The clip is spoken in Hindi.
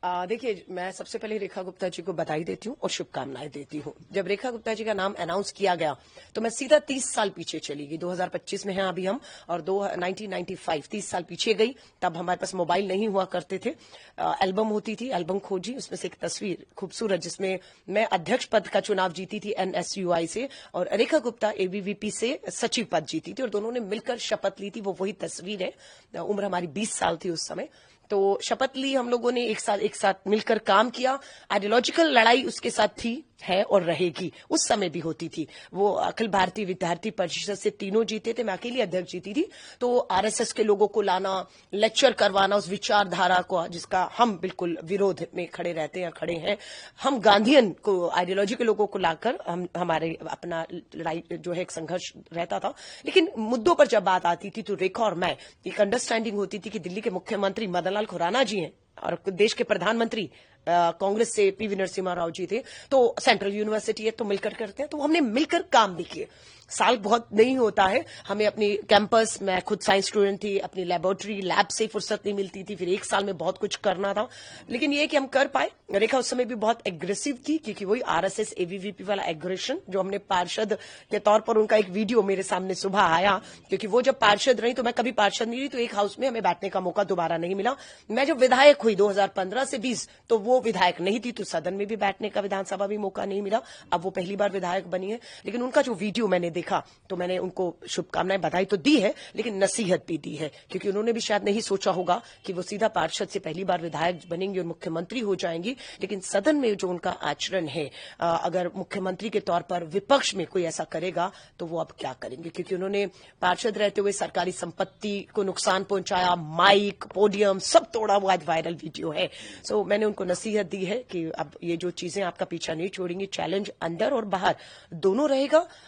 देखिए, मैं सबसे पहले रेखा गुप्ता जी को बधाई देती हूँ और शुभकामनाएं देती हूँ। जब रेखा गुप्ता जी का नाम अनाउंस किया गया तो मैं सीधा 30 साल पीछे चली गई। 2025 में हैं अभी हम, और 1995 30 साल पीछे गई। तब हमारे पास मोबाइल नहीं हुआ करते थे। एल्बम होती थी, एल्बम खोजी, उसमें से एक तस्वीर खूबसूरत जिसमें मैं अध्यक्ष पद का चुनाव जीती थी NSUI से, और रेखा गुप्ता ABVP से सचिव पद जीती थी, और दोनों ने मिलकर शपथ ली थी। वो वही तस्वीर है। उम्र हमारी 20 साल थी उस समय। तो शपथ ली, हम लोगों ने एक साथ मिलकर काम किया। आइडियोलॉजिकल लड़ाई उसके साथ थी, है और रहेगी। उस समय भी होती थी। वो अखिल भारतीय विद्यार्थी परिषद से तीनों जीते थे, मैं अकेली अध्यक्ष जीती थी। तो RSS के लोगों को लाना, लेक्चर करवाना उस विचारधारा को जिसका हम बिल्कुल विरोध में खड़े रहते हैं, खड़े हैं। हम गांधीयन को, आइडियोलॉजी के लोगों को लाकर हमारे अपना लड़ाई जो है एक संघर्ष रहता था। लेकिन मुद्दों पर जब बात आती थी तो रेखा और मैं एक अंडरस्टैंडिंग होती थी कि दिल्ली के मुख्यमंत्री मदन लाल खुराना जी हैं और देश के प्रधानमंत्री कांग्रेस से PV नरसिम्हा राव जी थे, तो सेंट्रल यूनिवर्सिटी है तो मिलकर करते हैं। तो हमने मिलकर काम भी किए। साल बहुत नहीं होता है, हमें अपनी कैंपस, मैं खुद साइंस स्टूडेंट थी, अपनी लेबोरेटरी लैब से फुर्सत नहीं मिलती थी, फिर एक साल में बहुत कुछ करना था। लेकिन ये कि हम कर पाए। रेखा उस समय भी बहुत एग्रेसिव थी, क्योंकि वही RSS ABVP वाला एग्रेशन जो हमने पार्षद के तौर पर, उनका एक वीडियो मेरे सामने सुबह आया, क्योंकि वो जब पार्षद रही तो मैं कभी पार्षद नहीं रही, तो एक हाउस में हमें बैठने का मौका दोबारा नहीं मिला। मैं जब विधायक हुई 2015 से 20, तो वो विधायक नहीं थी, तो सदन में भी बैठने का, विधानसभा भी मौका नहीं मिला। अब वो पहली बार विधायक बनी है। लेकिन उनका जो वीडियो मैंने देखा तो मैंने उनको शुभकामनाएं, बधाई तो दी है, लेकिन नसीहत भी दी है, क्योंकि उन्होंने भी शायद नहीं सोचा होगा कि वो सीधा पार्षद से पहली बार विधायक बनेंगी और मुख्यमंत्री हो जाएंगी। लेकिन सदन में जो उनका आचरण है, अगर मुख्यमंत्री के तौर पर विपक्ष में कोई ऐसा करेगा तो वो अब क्या करेंगे, क्योंकि उन्होंने पार्षद रहते हुए सरकारी संपत्ति को नुकसान पहुंचाया, माइक, पोडियम सब तोड़ा। वो आज वायरल वीडियो है। सो मैंने उनको नसीहत दी है कि अब ये जो चीजें आपका पीछा नहीं छोड़ेंगी। चैलेंज अंदर और बाहर दोनों रहेगा।